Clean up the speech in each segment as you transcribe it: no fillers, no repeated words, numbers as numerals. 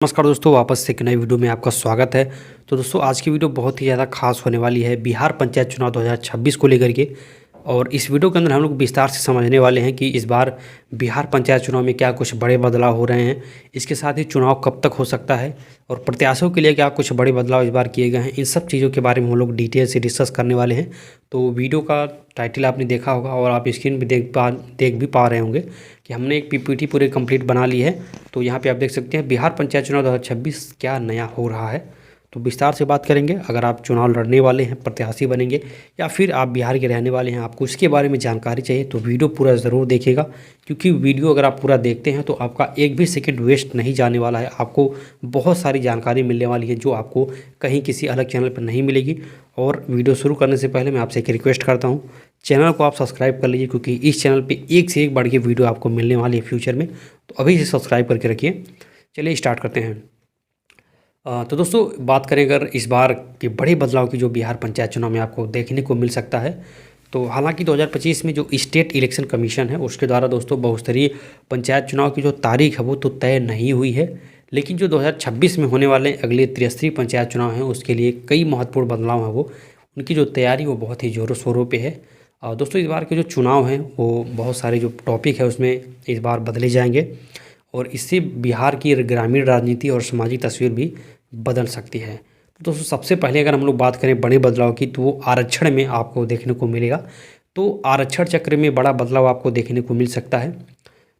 नमस्कार दोस्तों, वापस से एक नई वीडियो में आपका स्वागत है। तो दोस्तों, आज की वीडियो बहुत ही ज़्यादा खास होने वाली है बिहार पंचायत चुनाव 2026 को लेकर के। और इस वीडियो के अंदर हम लोग विस्तार से समझने वाले हैं कि इस बार बिहार पंचायत चुनाव में क्या कुछ बड़े बदलाव हो रहे हैं, इसके साथ ही चुनाव कब तक हो सकता है और प्रत्याशियों के लिए क्या कुछ बड़े बदलाव इस बार किए गए हैं। इन सब चीज़ों के बारे में हम लोग डिटेल से डिस्कस करने वाले हैं। तो वीडियो का टाइटल आपने देखा होगा और आप स्क्रीन पर देख भी पा रहे होंगे कि हमने एक पीपीटी पूरी कंप्लीट बना ली है। तो यहाँ पे आप देख सकते हैं बिहार पंचायत चुनाव 2026 क्या नया हो रहा है। तो विस्तार से बात करेंगे। अगर आप चुनाव लड़ने वाले हैं, प्रत्याशी बनेंगे या फिर आप बिहार के रहने वाले हैं, आपको इसके बारे में जानकारी चाहिए तो वीडियो पूरा ज़रूर देखिएगा, क्योंकि वीडियो अगर आप पूरा देखते हैं तो आपका एक भी सेकंड वेस्ट नहीं जाने वाला है। आपको बहुत सारी जानकारी मिलने वाली है जो आपको कहीं किसी अलग चैनल पर नहीं मिलेगी। और वीडियो शुरू करने से पहले मैं आपसे एक रिक्वेस्ट करता हूँ, चैनल को आप सब्सक्राइब कर लीजिए, क्योंकि इस चैनल पे एक से एक बढ़ के वीडियो आपको मिलने वाली है फ्यूचर में। तो अभी से सब्सक्राइब करके रखिए। चलिए स्टार्ट करते हैं। तो दोस्तों, बात करें अगर इस बार के बड़े बदलाव की जो बिहार पंचायत चुनाव में आपको देखने को मिल सकता है, तो हालांकि 2025 में जो स्टेट इलेक्शन कमीशन है उसके द्वारा दोस्तों बहुस्तरीय पंचायत चुनाव की जो तारीख है वो तो तय नहीं हुई है, लेकिन जो 2026 में होने वाले अगले त्रिस्तरीय पंचायत चुनाव हैं उसके लिए कई महत्वपूर्ण बदलाव हैं, वो उनकी जो तैयारी वो बहुत ही ज़ोरों शोरों पे है। और दोस्तों, इस बार के जो चुनाव हैं वो बहुत सारे जो टॉपिक है उसमें इस बार बदले जाएंगे और इससे बिहार की ग्रामीण राजनीति और सामाजिक तस्वीर भी बदल सकती है। तो दोस्तों, सबसे पहले अगर हम लोग बात करें बड़े बदलाव की, तो वो आरक्षण में आपको देखने को मिलेगा। तो आरक्षण चक्र में बड़ा बदलाव आपको देखने को मिल सकता है।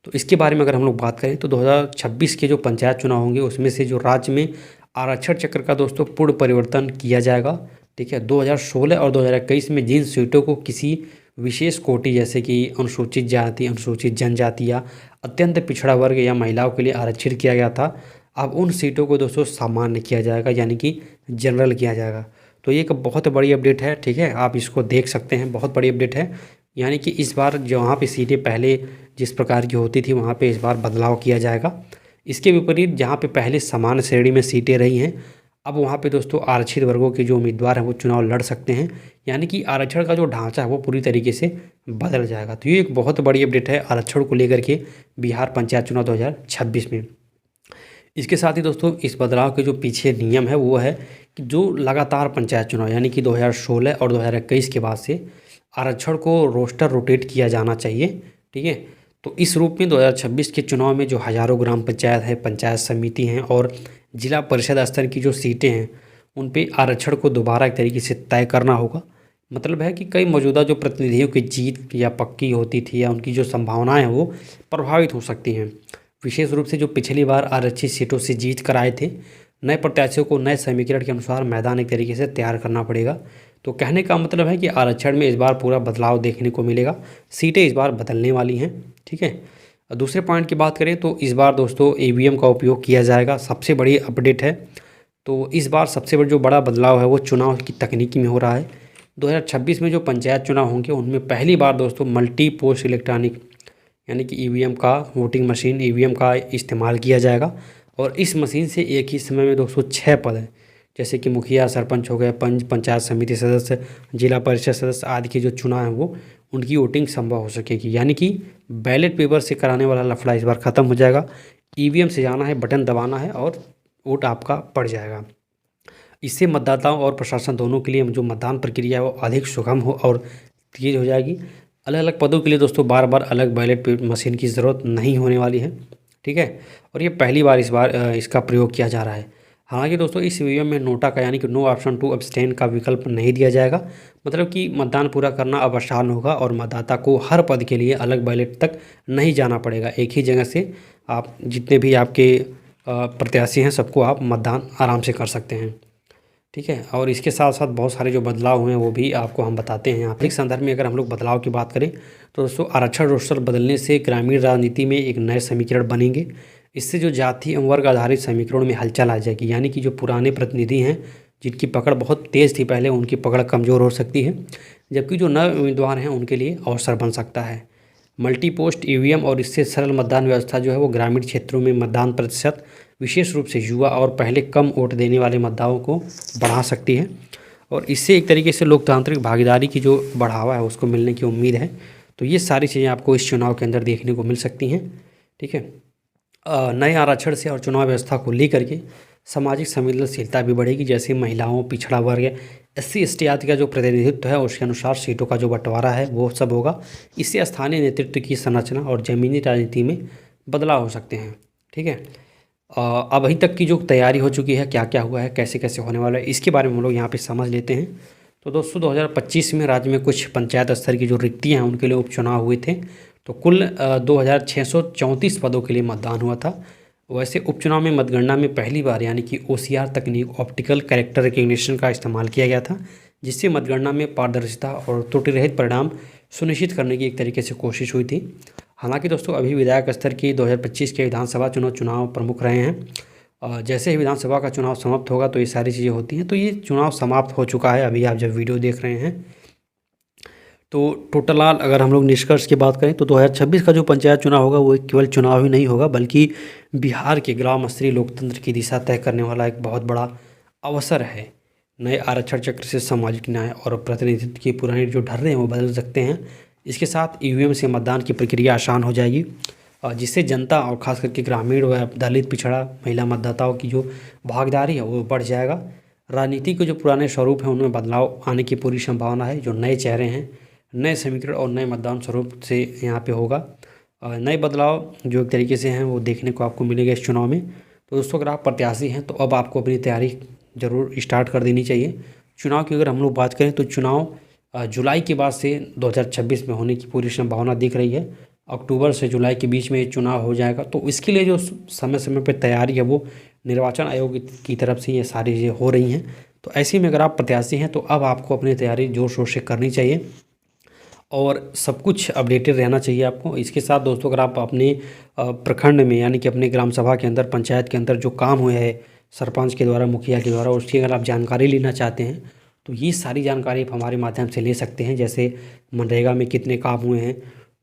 तो इसके बारे में अगर हम लोग बात करें तो 2026 के जो पंचायत चुनाव होंगे उसमें से जो राज्य में आरक्षण चक्र का दोस्तों पूर्ण परिवर्तन किया जाएगा। ठीक है, 2016 और 2021 में जिन सीटों को किसी विशेष कोटि जैसे कि अनुसूचित जाति, अनुसूचित जनजाति या अत्यंत पिछड़ा वर्ग या महिलाओं के लिए आरक्षित किया गया था, अब उन सीटों को दोस्तों सामान्य किया जाएगा, यानी कि जनरल किया जाएगा। तो ये एक बहुत बड़ी अपडेट है। ठीक है, आप इसको देख सकते हैं, बहुत बड़ी अपडेट है। यानी कि इस बार जहाँ पे सीटें पहले जिस प्रकार की होती थी वहाँ पे इस बार बदलाव किया जाएगा। इसके विपरीत जहाँ पे पहले समान श्रेणी में सीटें रही हैं, अब वहाँ पे दोस्तों आरक्षित वर्गों के जो उम्मीदवार हैं वो चुनाव लड़ सकते हैं, यानी कि आरक्षण का जो ढांचा है वो पूरी तरीके से बदल जाएगा। तो ये एक बहुत बड़ी अपडेट है आरक्षण को लेकर के बिहार पंचायत चुनाव 2026 में। इसके साथ ही दोस्तों, इस बदलाव के जो पीछे नियम है वो है कि जो लगातार पंचायत चुनाव यानी कि 2016 और 2021 के बाद से आरक्षण को रोस्टर रोटेट किया जाना चाहिए। ठीक है, तो इस रूप में 2026 के चुनाव में जो हज़ारों ग्राम पंचायत है, पंचायत समिति हैं और जिला परिषद स्तर की जो सीटें हैं उन पे आरक्षण को दोबारा एक तरीके से तय करना होगा। मतलब है कि कई मौजूदा जो प्रतिनिधियों की जीत या पक्की होती थी या उनकी जो संभावनाएं हैं वो प्रभावित हो सकती हैं, विशेष रूप से जो पिछली बार आरक्षित सीटों से जीत कर आए थे। नए प्रत्याशियों को नए समीकरण के अनुसार मैदान एक तरीके से तैयार करना पड़ेगा। तो कहने का मतलब है कि आरक्षण में इस बार पूरा बदलाव देखने को मिलेगा, सीटें इस बार बदलने वाली हैं। ठीक है, दूसरे पॉइंट की बात करें तो इस बार दोस्तों ईवीएम का उपयोग किया जाएगा, सबसे बड़ी अपडेट है। तो इस बार सबसे बड़ा जो बड़ा बदलाव है वो चुनाव की तकनीकी में हो रहा है। 2026 में जो पंचायत चुनाव होंगे उनमें पहली बार दोस्तों मल्टी पोस्ट इलेक्ट्रॉनिक यानी कि ईवीएम का, वोटिंग मशीन ईवीएम का इस्तेमाल किया जाएगा। और इस मशीन से एक ही समय में 206 पद हैं, जैसे कि मुखिया, सरपंच हो गए, पंचायत समिति सदस्य, जिला परिषद सदस्य आदि के जो चुनाव हैं वो उनकी वोटिंग संभव हो सकेगी। यानी कि बैलेट पेपर से कराने वाला लफड़ा इस बार ख़त्म हो जाएगा। ईवीएम से जाना है, बटन दबाना है और वोट आपका पड़ जाएगा। इससे मतदाताओं और प्रशासन दोनों के लिए जो मतदान प्रक्रिया है वो अधिक सुगम हो और तेज हो जाएगी। अलग अलग पदों के लिए दोस्तों बार बार अलग बैलेट मशीन की ज़रूरत नहीं होने वाली है। ठीक है, और ये पहली बार इस बार इसका प्रयोग किया जा रहा है। हालांकि दोस्तों, इस ईवीएम में नोटा का यानी कि नो ऑप्शन टू अब्सटेन का विकल्प नहीं दिया जाएगा। मतलब कि मतदान पूरा करना अब आसान होगा और मतदाता को हर पद के लिए अलग बैलेट तक नहीं जाना पड़ेगा। एक ही जगह से आप जितने भी आपके प्रत्याशी हैं सबको आप मतदान आराम से कर सकते हैं। ठीक है, और इसके साथ साथ बहुत सारे जो बदलाव हुए हैं वो भी आपको हम बताते हैं। आर्थिक संदर्भ में अगर हम लोग बदलाव की बात करें तो दोस्तों, आरक्षण रोस्टर बदलने से ग्रामीण राजनीति में एक नए समीकरण बनेंगे। इससे जो जाति एवं वर्ग आधारित समीकरणों में हलचल आ जाएगी, यानी कि जो पुराने प्रतिनिधि हैं जिनकी पकड़ बहुत तेज़ थी पहले, उनकी पकड़ कमज़ोर हो सकती है, जबकि जो नए उम्मीदवार हैं उनके लिए अवसर बन सकता है। मल्टी पोस्ट ईवीएम और इससे सरल मतदान व्यवस्था जो है वो ग्रामीण क्षेत्रों में मतदान प्रतिशत, विशेष रूप से युवा और पहले कम वोट देने वाले मतदाताओं को बढ़ा सकती है। और इससे एक तरीके से लोकतांत्रिक भागीदारी की जो बढ़ावा है उसको मिलने की उम्मीद है। तो ये सारी चीज़ें आपको इस चुनाव के अंदर देखने को मिल सकती हैं। ठीक है, नए आरक्षण से और चुनाव व्यवस्था को लेकर के सामाजिक संवेदनशीलता भी बढ़ेगी। जैसे महिलाओं, पिछड़ा वर्ग, SC ST आदि का जो प्रतिनिधित्व है उसके अनुसार सीटों का जो बंटवारा है वो सब होगा। इससे स्थानीय नेतृत्व की संरचना और ज़मीनी राजनीति में बदलाव हो सकते हैं। ठीक है, अब अभी तक की जो तैयारी हो चुकी है, क्या क्या हुआ है, कैसे कैसे होने वाला है, इसके बारे में हम लोग यहाँ पे समझ लेते हैं। तो दोस्तों 2025 में राज्य में कुछ पंचायत स्तर की जो रिक्तियाँ हैं उनके लिए उपचुनाव हुए थे। तो कुल 2634 पदों के लिए मतदान हुआ था। वैसे उपचुनाव में मतगणना में पहली बार यानी कि OCR तकनीक, ऑप्टिकल कैरेक्टर रिकग्निशन का इस्तेमाल किया गया था, जिससे मतगणना में पारदर्शिता और त्रुटि रहित परिणाम सुनिश्चित करने की एक तरीके से कोशिश हुई थी। हालांकि दोस्तों अभी विधायक स्तर की 2025 के विधानसभा चुनाव प्रमुख रहे हैं। जैसे ही विधानसभा का चुनाव समाप्त होगा तो ये सारी चीज़ें होती हैं। तो ये चुनाव समाप्त हो चुका है अभी आप जब वीडियो देख रहे हैं। तो टोटल अगर हम लोग निष्कर्ष की बात करें तो 2026 का जो पंचायत चुनाव होगा वो केवल चुनाव ही नहीं होगा, बल्कि बिहार के ग्राम स्तरीय लोकतंत्र की दिशा तय करने वाला एक बहुत बड़ा अवसर है। नए आरक्षण चक्र से सामाजिक न्याय और प्रतिनिधित्व की पुरानी जो ढर्रे हैं वो बदल सकते हैं। इसके साथ EVM से मतदान की प्रक्रिया आसान हो जाएगी, जिससे जनता और ख़ास करके ग्रामीण व दलित, पिछड़ा, महिला मतदाताओं की जो भागीदारी है वो बढ़ जाएगा। राजनीति के जो पुराने स्वरूप हैं उनमें बदलाव आने की पूरी संभावना है। जो नए चेहरे हैं, नए समीकरण और नए मतदान स्वरूप से यहाँ पे होगा। नए बदलाव जो एक तरीके से हैं वो देखने को आपको मिलेगा इस चुनाव में। तो दोस्तों अगर आप प्रत्याशी हैं तो अब आपको अपनी तैयारी ज़रूर स्टार्ट कर देनी चाहिए। चुनाव की अगर हम लोग बात करें तो चुनाव जुलाई के बाद से 2026 में होने की पूरी संभावना दिख रही है। अक्टूबर से जुलाई के बीच में ये चुनाव हो जाएगा। तो इसके लिए जो समय समय पर तैयारी है वो निर्वाचन आयोग की तरफ से ये सारी चीज़ें हो रही हैं। तो ऐसे में अगर आप प्रत्याशी हैं तो अब आपको अपनी तैयारी ज़ोर शोर से करनी चाहिए और सब कुछ अपडेटेड रहना चाहिए आपको। इसके साथ दोस्तों अगर आप अपने प्रखंड में यानी कि अपने ग्राम सभा के अंदर, पंचायत के अंदर जो काम हुए हैं सरपंच के द्वारा, मुखिया के द्वारा, उसकी अगर आप जानकारी लेना चाहते हैं तो ये सारी जानकारी आप हमारे माध्यम से ले सकते हैं। जैसे मनरेगा में कितने काम हुए हैं,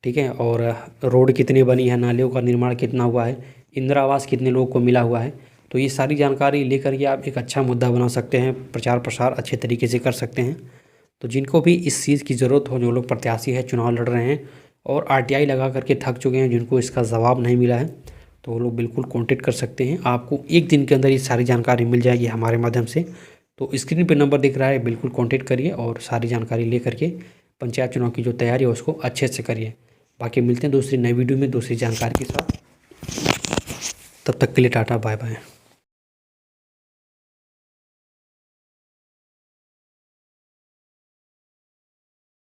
ठीक है, और रोड कितनी बनी है, नालियों का निर्माण कितना हुआ है, इंदिरा आवास कितने लोगों को मिला हुआ है। तो ये सारी जानकारी लेकर के आप एक अच्छा मुद्दा बना सकते हैं, प्रचार प्रसार अच्छे तरीके से कर सकते हैं। तो जिनको भी इस चीज़ की ज़रूरत हो, जो लोग प्रत्याशी है, चुनाव लड़ रहे हैं और RTI लगा करके थक चुके हैं, जिनको इसका जवाब नहीं मिला है, तो वो लोग बिल्कुल कांटेक्ट कर सकते हैं। आपको एक दिन के अंदर ये सारी जानकारी मिल जाएगी हमारे माध्यम से। तो स्क्रीन पे नंबर दिख रहा है, बिल्कुल कांटेक्ट करिए और सारी जानकारी ले करके पंचायत चुनाव की जो तैयारी है उसको अच्छे से करिए। बाकी मिलते हैं दूसरी नई वीडियो में दूसरी जानकारी के साथ। तब तक के लिए टाटा, बाय बाय।